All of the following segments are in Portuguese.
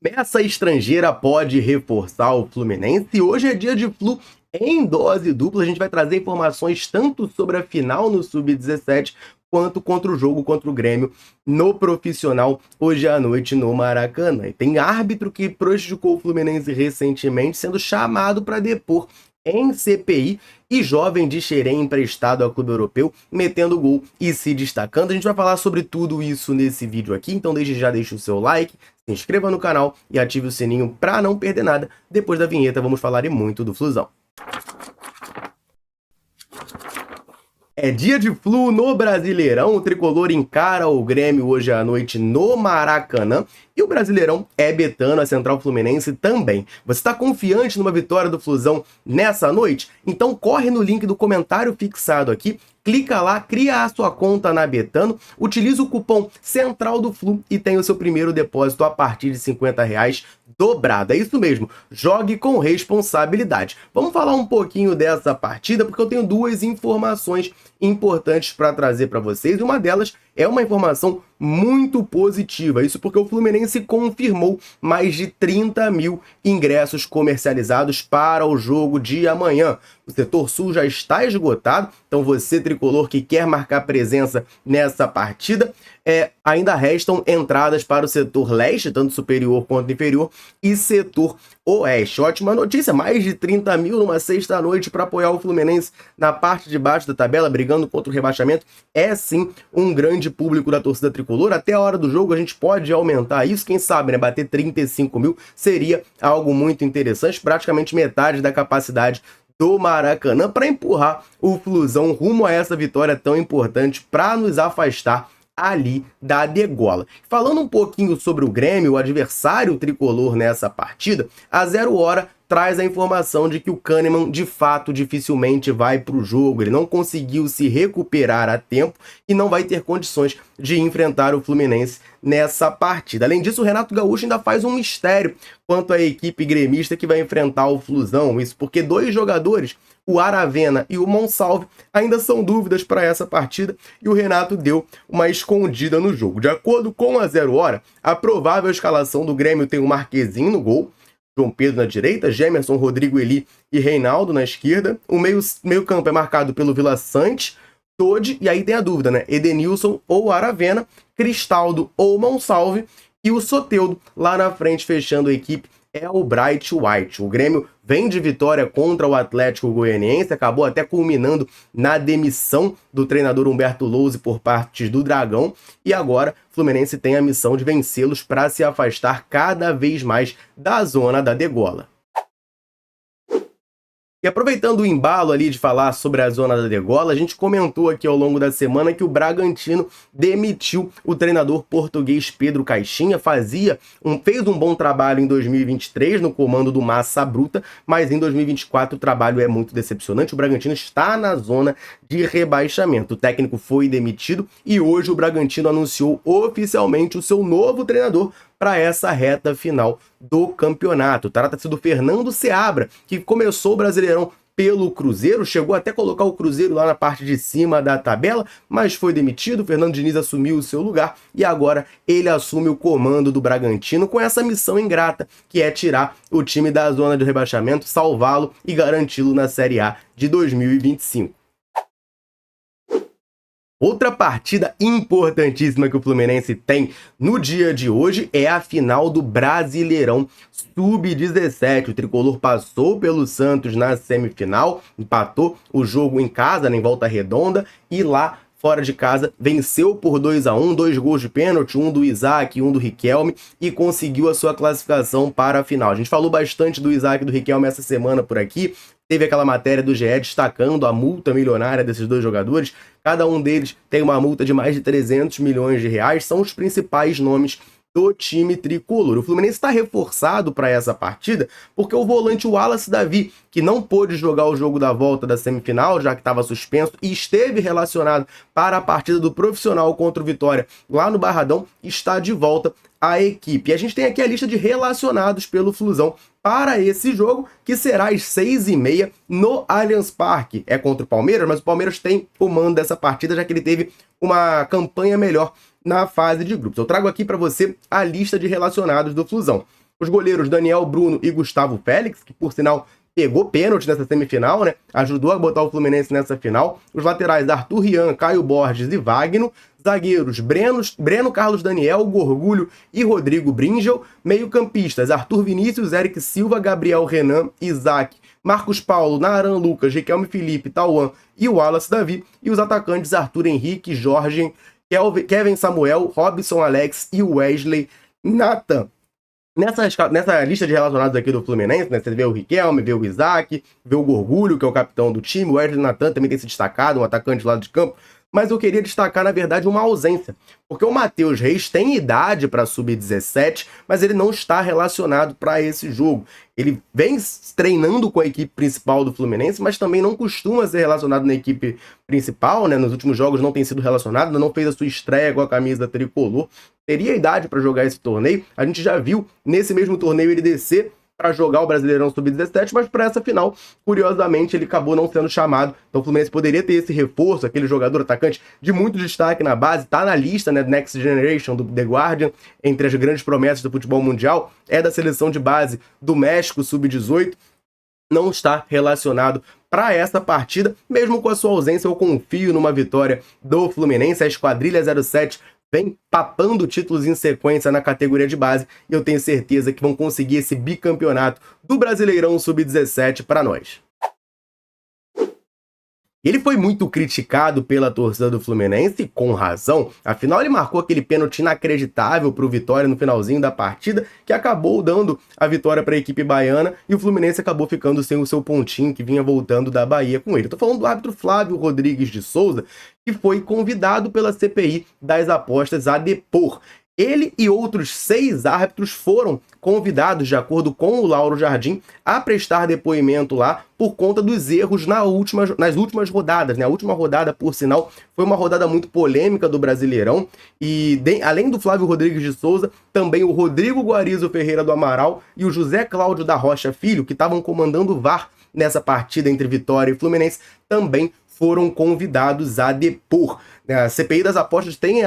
Promessa estrangeira pode reforçar o Fluminense e hoje é dia de Flu em dose dupla. A gente vai trazer informações tanto sobre a final no Sub-17 quanto contra o jogo contra o Grêmio no profissional hoje à noite no Maracanã. E tem árbitro que prejudicou o Fluminense recentemente sendo chamado para depor em CPI e jovem de Xerém emprestado ao clube europeu, metendo gol e se destacando. A gente vai falar sobre tudo isso nesse vídeo aqui, então desde já deixa o seu like, se inscreva no canal e ative o sininho para não perder nada. Depois da vinheta vamos falar muito do Flusão. É dia de Flu no Brasileirão, o Tricolor encara o Grêmio hoje à noite no Maracanã e o Brasileirão é betano, a Central Fluminense também. Você está confiante numa vitória do Flusão nessa noite? Então corre no link do comentário fixado aqui, clica lá, cria a sua conta na Betano, utiliza o cupom Central do Flu e tem o seu primeiro depósito a partir de R$50 dobrado. É isso mesmo, jogue com responsabilidade. Vamos falar um pouquinho dessa partida, porque eu tenho duas informações importantes para trazer para vocês, e uma delas é uma informação muito positiva. Isso porque o Fluminense confirmou mais de 30 mil ingressos comercializados para o jogo de amanhã. O setor sul já está esgotado, então você, tricolor, que quer marcar presença nessa partida, ainda restam entradas para o setor leste, tanto superior quanto inferior, e setor oeste. Ótima notícia, mais de 30 mil numa sexta-noite para apoiar o Fluminense na parte de baixo da tabela, brigando contra o rebaixamento. É sim um grande público da torcida tricolor. Até a hora do jogo a gente pode aumentar isso, quem sabe, né? Bater 35 mil seria algo muito interessante, praticamente metade da capacidade do Maracanã, para empurrar o Flusão rumo a essa vitória tão importante para nos afastar ali da degola. Falando um pouquinho sobre o Grêmio, o adversário tricolor nessa partida, a 0 hora traz a informação de que o Kahneman, de fato, dificilmente vai para o jogo. Ele não conseguiu se recuperar a tempo e não vai ter condições de enfrentar o Fluminense nessa partida. Além disso, o Renato Gaúcho ainda faz um mistério quanto à equipe gremista que vai enfrentar o Flusão. Isso porque dois jogadores, o Aravena e o Monsalve, ainda são dúvidas para essa partida e o Renato deu uma escondida no jogo. De acordo com a 0 hora, a provável escalação do Grêmio tem o Marquezinho no gol, João Pedro na direita, Gemerson, Rodrigo Eli e Reinaldo na esquerda. O meio campo é marcado pelo Vila Sante, Todi, e aí tem a dúvida, né? Edenilson ou Aravena, Cristaldo ou Monsalve, e o Soteldo lá na frente fechando a equipe é o Bright White. O Grêmio vem de vitória contra o Atlético Goianiense, acabou até culminando na demissão do treinador Humberto Lousi por parte do Dragão, e agora o Fluminense tem a missão de vencê-los para se afastar cada vez mais da zona da degola. E aproveitando o embalo ali de falar sobre a zona da degola, a gente comentou aqui ao longo da semana que o Bragantino demitiu o treinador português Pedro Caixinha, fez um bom trabalho em 2023 no comando do Massa Bruta, mas em 2024 o trabalho é muito decepcionante. O Bragantino está na zona de rebaixamento. O técnico foi demitido e hoje o Bragantino anunciou oficialmente o seu novo treinador para essa reta final do campeonato. Trata-se do Fernando Seabra, que começou o Brasileirão pelo Cruzeiro, chegou até a colocar o Cruzeiro lá na parte de cima da tabela, mas foi demitido. O Fernando Diniz assumiu o seu lugar e agora ele assume o comando do Bragantino com essa missão ingrata, que é tirar o time da zona de rebaixamento, salvá-lo e garanti-lo na Série A de 2025. Outra partida importantíssima que o Fluminense tem no dia de hoje é a final do Brasileirão Sub-17. O tricolor passou pelo Santos na semifinal, empatou o jogo em casa, em Volta Redonda, e lá fora de casa venceu por 2-1, 2 gols de pênalti, um do Isaac e um do Riquelme, e conseguiu a sua classificação para a final. A gente falou bastante do Isaac e do Riquelme essa semana por aqui. Teve aquela matéria do GE destacando a multa milionária desses dois jogadores. Cada um deles tem uma multa de mais de 300 milhões de reais. São os principais nomes do time tricolor. O Fluminense está reforçado para essa partida porque o volante Wallace Davi, que não pôde jogar o jogo da volta da semifinal, já que estava suspenso, e esteve relacionado para a partida do Profissional contra o Vitória lá no Barradão, está de volta à equipe. E a gente tem aqui a lista de relacionados pelo Flusão para esse jogo, que será às 6h30 no Allianz Parque. É contra o Palmeiras, mas o Palmeiras tem o mando dessa partida, já que ele teve uma campanha melhor na fase de grupos. Eu trago aqui para você a lista de relacionados do Flusão. Os goleiros Daniel Bruno e Gustavo Félix, que por sinal pegou pênalti nessa semifinal, né? Ajudou a botar o Fluminense nessa final. Os laterais Arthur Rian, Caio Borges e Wagner. Zagueiros Breno Carlos Daniel, Gorgulho e Rodrigo Bringel. Meio-campistas Arthur Vinícius, Eric Silva, Gabriel Renan, Isaac, Marcos Paulo, Naran Lucas, Riquelme Felipe, Tauan e Wallace Davi. E os atacantes Arthur Henrique, Jorge, Kevin Samuel, Robson Alex e Wesley Nathan. Nessa lista de relacionados aqui do Fluminense, né, você vê o Riquelme, vê o Isaac, vê o Gorgulho, que é o capitão do time, o Wesley Nathan também tem se destacado, um atacante lá de campo, mas eu queria destacar, na verdade, uma ausência, porque o Matheus Reis tem idade para sub-17, mas ele não está relacionado para esse jogo. Ele vem treinando com a equipe principal do Fluminense, mas também não costuma ser relacionado na equipe principal, né? Nos últimos jogos não tem sido relacionado, não fez a sua estreia com a camisa tricolor. Teria idade para jogar esse torneio. A gente já viu nesse mesmo torneio ele descer para jogar o Brasileirão Sub-17, mas para essa final, curiosamente, ele acabou não sendo chamado. Então o Fluminense poderia ter esse reforço, aquele jogador atacante de muito destaque na base, tá na lista, né, Next Generation do The Guardian, entre as grandes promessas do futebol mundial, é da seleção de base do México Sub-18, não está relacionado para essa partida. Mesmo com a sua ausência, eu confio numa vitória do Fluminense. A Esquadrilha 07 vem papando títulos em sequência na categoria de base e eu tenho certeza que vão conseguir esse bicampeonato do Brasileirão Sub-17 para nós. Ele foi muito criticado pela torcida do Fluminense, com razão. Afinal, ele marcou aquele pênalti inacreditável para o Vitória no finalzinho da partida, que acabou dando a vitória para a equipe baiana, e o Fluminense acabou ficando sem o seu pontinho, que vinha voltando da Bahia com ele. Estou falando do árbitro Flávio Rodrigues de Souza, que foi convidado pela CPI das apostas a depor. Ele e outros 6 árbitros foram convidados, de acordo com o Lauro Jardim, a prestar depoimento lá por conta dos erros nas últimas rodadas, né? A última rodada, por sinal, foi uma rodada muito polêmica do Brasileirão e, além do Flávio Rodrigues de Souza, também o Rodrigo Guarizo Ferreira do Amaral e o José Cláudio da Rocha Filho, que estavam comandando o VAR nessa partida entre Vitória e Fluminense, também foram convidados a depor. A CPI das apostas tem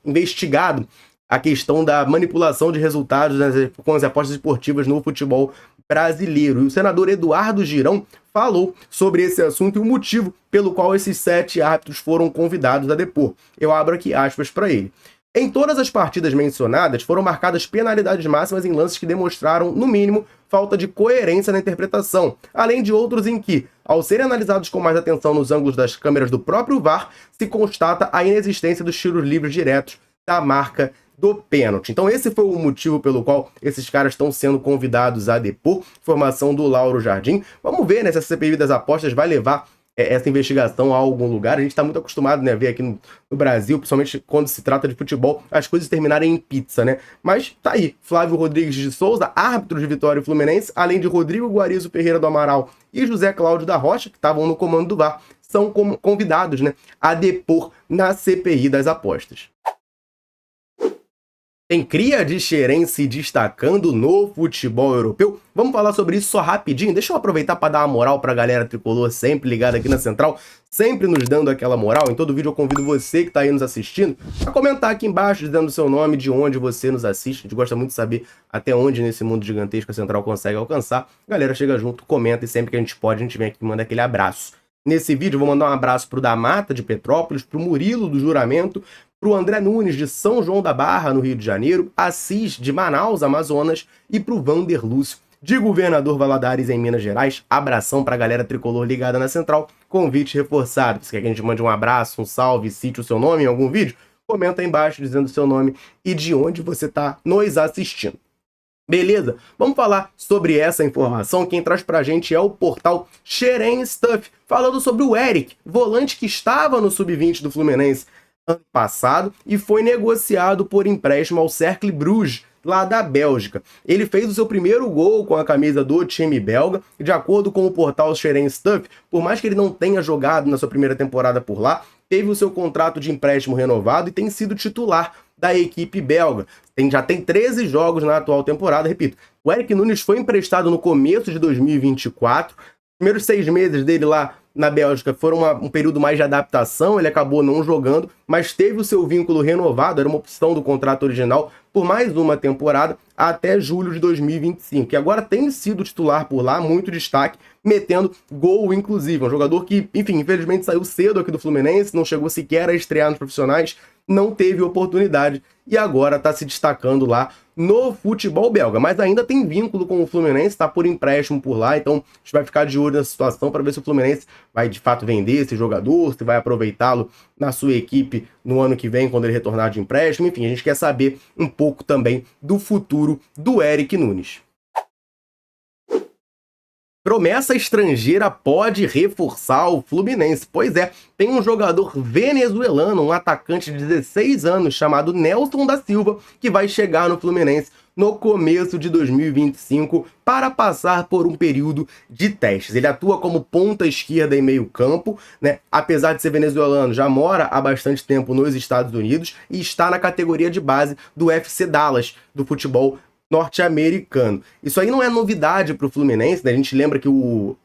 investigado a questão da manipulação de resultados com as apostas esportivas no futebol brasileiro. E o senador Eduardo Girão falou sobre esse assunto e o motivo pelo qual esses 7 árbitros foram convidados a depor. Eu abro aqui aspas para ele. Em todas as partidas mencionadas, foram marcadas penalidades máximas em lances que demonstraram, no mínimo, falta de coerência na interpretação, além de outros em que, ao serem analisados com mais atenção nos ângulos das câmeras do próprio VAR, se constata a inexistência dos tiros livres diretos da marca do pênalti. Então esse foi o motivo pelo qual esses caras estão sendo convidados a depor. Formação do Lauro Jardim. Vamos ver, né, se a CPI das apostas vai levar essa investigação a algum lugar. A gente está muito acostumado, né, a ver aqui no Brasil, principalmente quando se trata de futebol, as coisas terminarem em pizza, né? Mas tá aí, Flávio Rodrigues de Souza, árbitro de Vitória e Fluminense, além de Rodrigo Guarizo Ferreira do Amaral e José Cláudio da Rocha, que estavam no comando do VAR, são convidados, né, a depor na CPI das apostas. Tem cria de Xerém se destacando no futebol europeu? Vamos falar sobre isso só rapidinho. Deixa eu aproveitar para dar uma moral para a galera tricolor sempre ligada aqui na Central, sempre nos dando aquela moral. Em todo vídeo eu convido você que está aí nos assistindo a comentar aqui embaixo dizendo o seu nome, de onde você nos assiste. A gente gosta muito de saber até onde nesse mundo gigantesco a Central consegue alcançar. Galera, chega junto, comenta e sempre que a gente pode, a gente vem aqui e manda aquele abraço. Nesse vídeo eu vou mandar um abraço pro da Mata de Petrópolis, pro Murilo do Juramento, pro André Nunes de São João da Barra, no Rio de Janeiro, Assis de Manaus, Amazonas e pro Vander Lúcio de Governador Valadares, em Minas Gerais. Abração pra galera tricolor ligada na Central. Convite reforçado. Se quer que a gente mande um abraço, um salve, cite o seu nome em algum vídeo, comenta aí embaixo dizendo o seu nome e de onde você tá nos assistindo. Beleza? Vamos falar sobre essa informação. Quem traz pra gente é o portal Xerém Stuff, falando sobre o Eric, volante que estava no sub-20 do Fluminense ano passado e foi negociado por empréstimo ao Cercle Bruges, lá da Bélgica. Ele fez o seu primeiro gol com a camisa do time belga, e de acordo com o portal Xerém Stuff, por mais que ele não tenha jogado na sua primeira temporada por lá, teve o seu contrato de empréstimo renovado e tem sido titular da equipe belga. Já tem 13 jogos na atual temporada, repito. O Eric Nunes foi emprestado no começo de 2024, primeiros 6 meses dele lá na Bélgica foi um período mais de adaptação, ele acabou não jogando, mas teve o seu vínculo renovado, era uma opção do contrato original, por mais uma temporada, até julho de 2025. E agora tem sido titular por lá, muito destaque, metendo gol, inclusive. Um jogador que, enfim, infelizmente saiu cedo aqui do Fluminense, não chegou sequer a estrear nos profissionais, não teve oportunidade e agora está se destacando lá no futebol belga. Mas ainda tem vínculo com o Fluminense, está por empréstimo por lá, então a gente vai ficar de olho nessa situação para ver se o Fluminense vai de fato vender esse jogador, se vai aproveitá-lo na sua equipe no ano que vem, quando ele retornar de empréstimo. Enfim, a gente quer saber um pouco também do futuro do Eric Nunes. Promessa estrangeira pode reforçar o Fluminense. Pois é, tem um jogador venezuelano, um atacante de 16 anos, chamado Nelson da Silva, que vai chegar no Fluminense no começo de 2025 para passar por um período de testes. Ele atua como ponta esquerda em meio campo, né? Apesar de ser venezuelano, já mora há bastante tempo nos Estados Unidos e está na categoria de base do FC Dallas, do futebol norte-americano. Isso aí não é novidade para o Fluminense, né? A gente lembra que o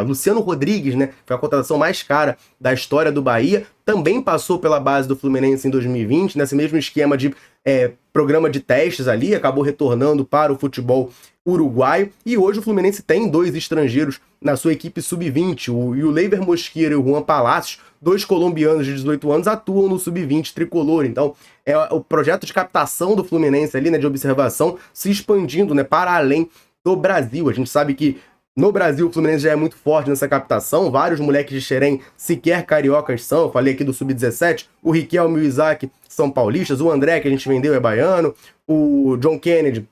Luciano Rodrigues, né, foi a contratação mais cara da história do Bahia, também passou pela base do Fluminense em 2020, nesse mesmo esquema de programa de testes ali, acabou retornando para o futebol uruguaio, e hoje o Fluminense tem 2 estrangeiros na sua equipe sub-20, o Yuleiber Mosquera e o Juan Palacios, 2 colombianos de 18 anos, atuam no sub-20 tricolor. Então, o projeto de captação do Fluminense ali, né, de observação, se expandindo, né, para além do Brasil. A gente sabe que no Brasil o Fluminense já é muito forte nessa captação, vários moleques de Xerém sequer cariocas são, eu falei aqui do sub-17, o Riquelme e o Isaac são paulistas, o André que a gente vendeu é baiano, o John Kennedy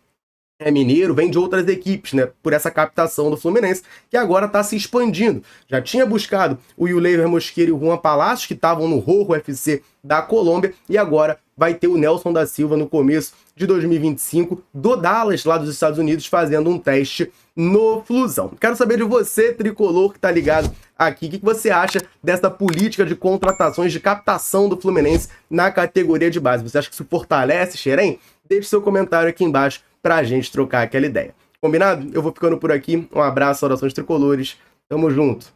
é mineiro, vem de outras equipes, né, por essa captação do Fluminense, que agora está se expandindo. Já tinha buscado o Yuleiber Mosquera e o Juan Palacios, que estavam no Rojo FC da Colômbia, e agora vai ter o Nelson da Silva no começo de 2025, do Dallas, lá dos Estados Unidos, fazendo um teste no Flusão. Quero saber de você, tricolor, que tá ligado aqui, o que você acha dessa política de contratações, de captação do Fluminense na categoria de base? Você acha que isso fortalece Xerém? Deixe seu comentário aqui embaixo pra gente trocar aquela ideia. Combinado? Eu vou ficando por aqui. Um abraço, orações tricolores. Tamo junto.